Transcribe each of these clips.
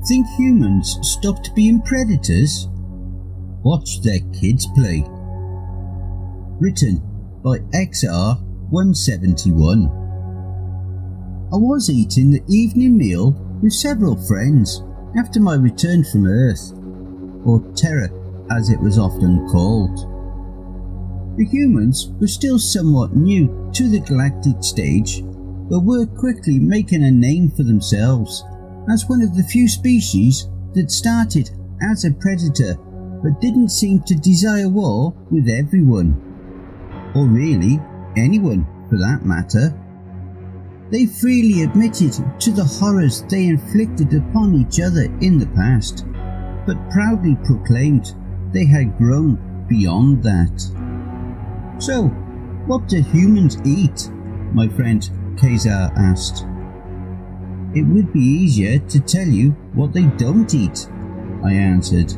think humans stopped being predators? Watch their kids play. Written by XR171. I was eating the evening meal with several friends after my return from Earth, or Terra as it was often called. The humans were still somewhat new to the galactic stage, but were quickly making a name for themselves as one of the few species that started as a predator but didn't seem to desire war with everyone, or really anyone for that matter. They freely admitted to the horrors they inflicted upon each other in the past, but proudly proclaimed they had grown beyond that. So, what do humans eat? My friend Kazar asked. It would be easier to tell you what they don't eat, I answered.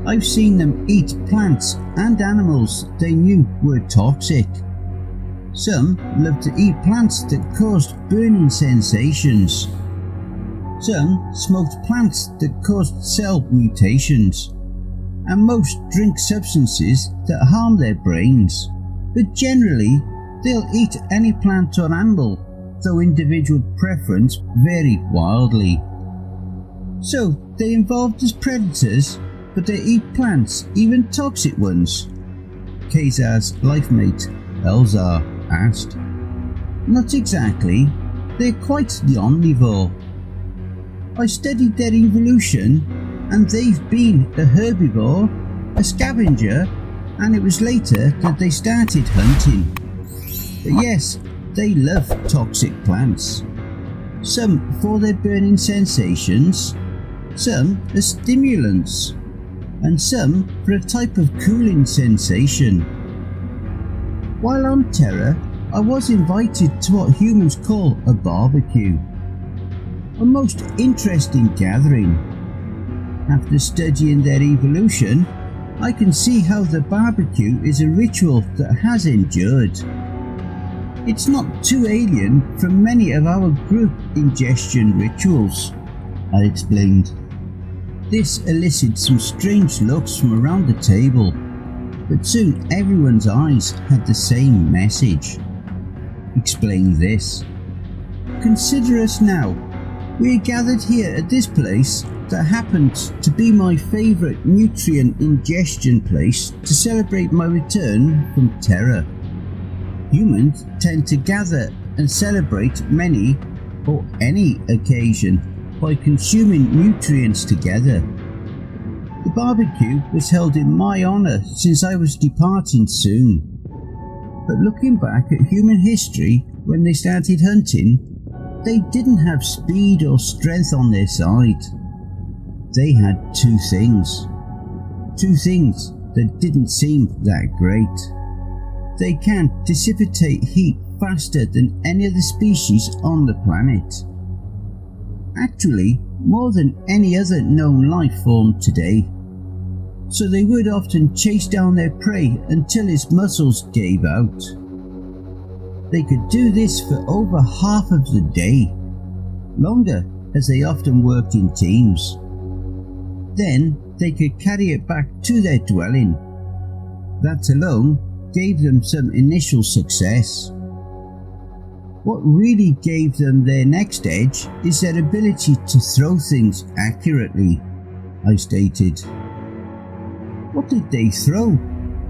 I've seen them eat plants and animals they knew were toxic. Some loved to eat plants that caused burning sensations. Some smoked plants that caused cell mutations. And most drink substances that harm their brains. But generally, they'll eat any plant or animal, though individual preference vary wildly. So, they evolved as predators, but they eat plants, even toxic ones? Kazar's life mate, Elzar, asked. Not exactly. They're quite the omnivore. I studied their evolution, and they've been a herbivore, a scavenger, and it was later that they started hunting. But yes, they love toxic plants. Some for their burning sensations, some as stimulants, and some for a type of cooling sensation. While on Terra, I was invited to what humans call a barbecue. A most interesting gathering. After studying their evolution, I can see how the barbecue is a ritual that has endured. It's not too alien from many of our group ingestion rituals, I explained. This elicited some strange looks from around the table, but soon everyone's eyes had the same message. Explain this. Consider us now. We are gathered here at this place that happens to be my favourite nutrient ingestion place to celebrate my return from Terra. Humans tend to gather and celebrate many or any occasion by consuming nutrients together. The barbecue was held in my honour since I was departing soon. But looking back at human history when they started hunting, they didn't have speed or strength on their side. They had two things that didn't seem that great. They can dissipate heat faster than any other species on the planet. Actually, more than any other known life form today. So they would often chase down their prey until its muscles gave out. They could do this for over half of the day, longer as they often worked in teams. Then they could carry it back to their dwelling. That alone gave them some initial success. What really gave them their next edge is their ability to throw things accurately, I stated. What did they throw?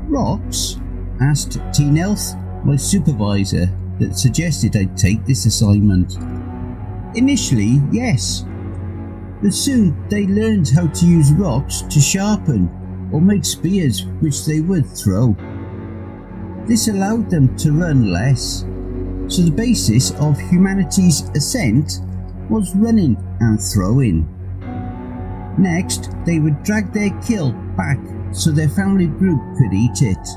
Rocks? Asked T-Nelth, my supervisor that suggested I take this assignment. Initially, yes. But soon they learned how to use rocks to sharpen or make spears which they would throw. This allowed them to run less, so the basis of humanity's ascent was running and throwing. Next, they would drag their kill back so their family group could eat it.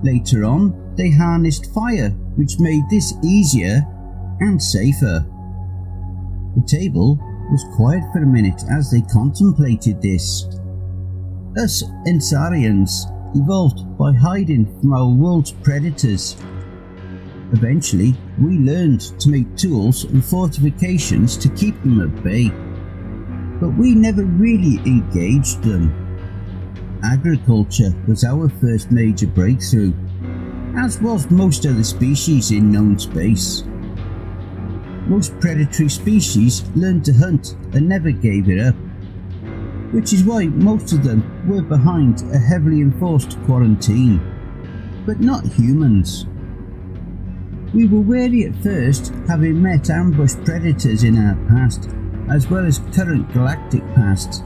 Later on, they harnessed fire, which made this easier and safer. The table was quiet for a minute as they contemplated this. Us Ensarians evolved by hiding from our world's predators. Eventually, we learned to make tools and fortifications to keep them at bay. but we never really engaged them. Agriculture was our first major breakthrough, as was most other species in known space. Most predatory species learned to hunt and never gave it up, which is why most of them were behind a heavily enforced quarantine, but not humans. We were wary at first, having met ambush predators in our past, as well as current galactic pasts,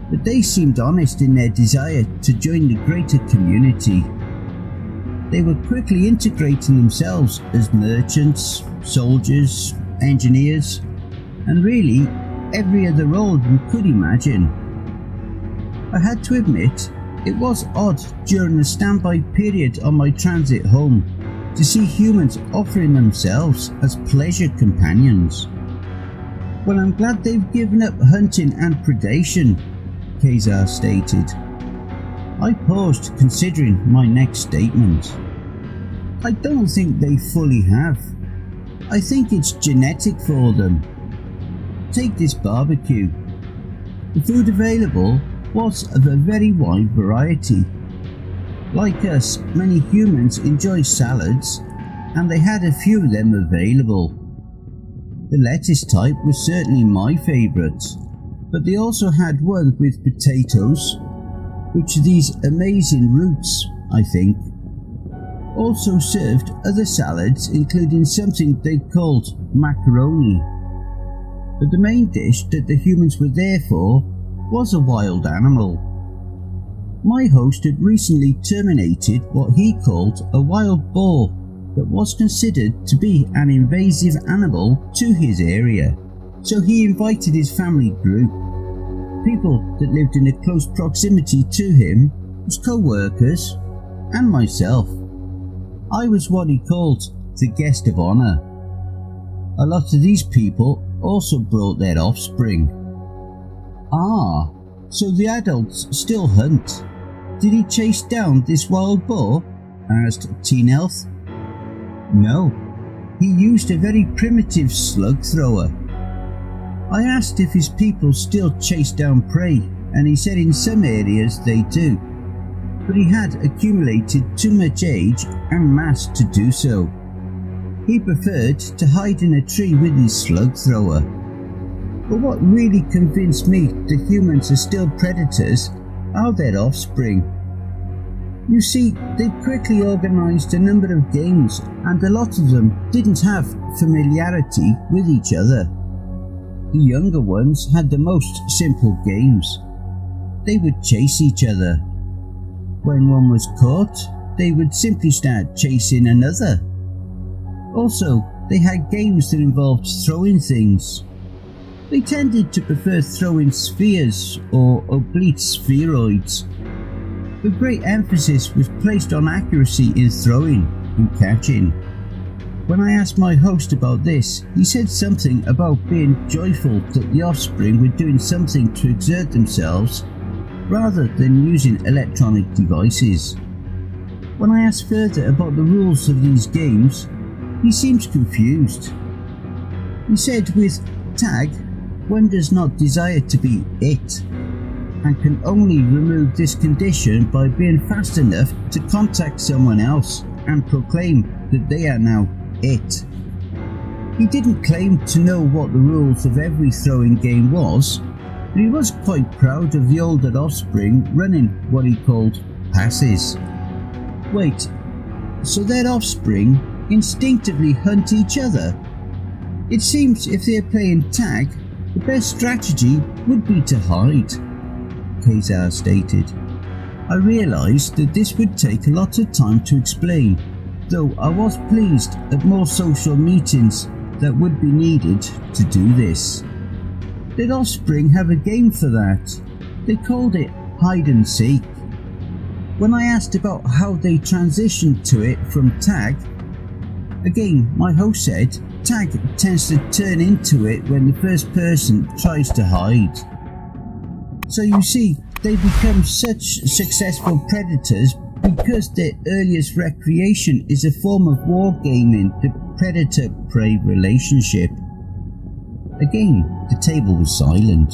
but they seemed honest in their desire to join the greater community. They were quickly integrating themselves as merchants, soldiers, engineers, and really every other role you could imagine. I had to admit, it was odd during the standby period on my transit home to see humans offering themselves as pleasure companions. Well, I'm glad they've given up hunting and predation, Kazar stated. I paused, considering my next statement. I don't think they fully have. I think it's genetic for them. Take this barbecue. The food available was of a very wide variety. Like us, many humans enjoy salads, and they had a few of them available. The lettuce type was certainly my favourite, but they also had one with potatoes, which are these amazing roots, I think. Also served other salads, including something they called macaroni. But the main dish that the humans were there for was a wild animal. My host had recently terminated what he called a wild boar that was considered to be an invasive animal to his area, so he invited his family group, people that lived in a close proximity to him, his co-workers, and myself. I was what he called the guest of honour. A lot of these people also brought their offspring. Ah, so the adults still hunt. Did he chase down this wild boar? Asked T-Nelth. No, he used a very primitive slug thrower. I asked if his people still chase down prey, and he said in some areas they do, but he had accumulated too much age and mass to do so. He preferred to hide in a tree with his slug thrower. But what really convinced me that humans are still predators are their offspring. You see, they quickly organised a number of games, and a lot of them didn't have familiarity with each other. The younger ones had the most simple games. They would chase each other. When one was caught, they would simply start chasing another. Also, they had games that involved throwing things. They tended to prefer throwing spheres or oblate spheroids. But great emphasis was placed on accuracy in throwing and catching. When I asked my host about this, he said something about being joyful that the offspring were doing something to exert themselves rather than using electronic devices. When I asked further about the rules of these games, he seems confused. He said with tag, one does not desire to be it, and can only remove this condition by being fast enough to contact someone else and proclaim that they are now it. He didn't claim to know what the rules of every throwing game was, but he was quite proud of the older offspring running what he called passes. Wait, so their offspring instinctively hunt each other? It seems if they're playing tag, the best strategy would be to hide, Kazar stated. I realised that this would take a lot of time to explain, though I was pleased at more social meetings that would be needed to do this. Their offspring have a game for that. They called it hide and seek. When I asked about how they transitioned to it from tag, again my host said tag tends to turn into it when the first person tries to hide. So you see, they become such successful predators because their earliest recreation is a form of wargaming, the predator-prey relationship. Again, the table was silent.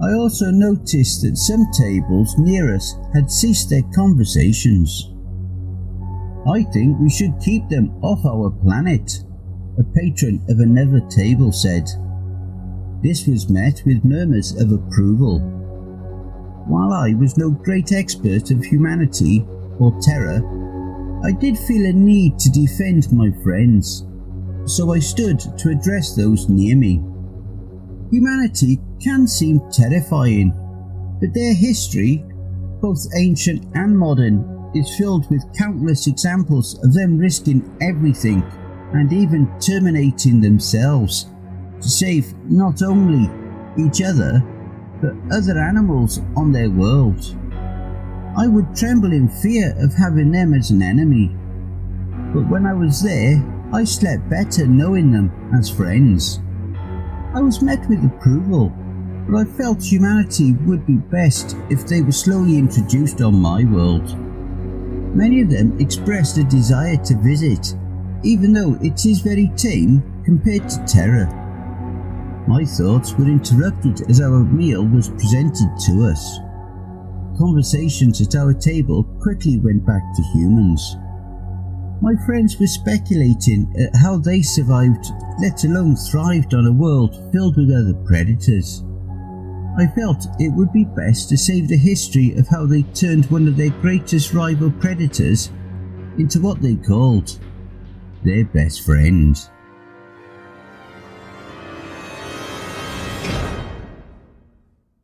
I also noticed that some tables near us had ceased their conversations. "I think we should keep them off our planet," a patron of another table said. This was met with murmurs of approval. While I was no great expert of humanity or terror, I did feel a need to defend my friends, so I stood to address those near me. Humanity can seem terrifying, but their history, both ancient and modern, is filled with countless examples of them risking everything and even terminating themselves to save not only each other, but other animals on their world. I would tremble in fear of having them as an enemy, but when I was there, I slept better knowing them as friends. I was met with approval, but I felt humanity would be best if they were slowly introduced on my world. Many of them expressed a desire to visit, even though it is very tame compared to terror. My thoughts were interrupted as our meal was presented to us. Conversations at our table quickly went back to humans. My friends were speculating at how they survived, let alone thrived on a world filled with other predators. I felt it would be best to save the history of how they turned one of their greatest rival predators into what they called their best friend.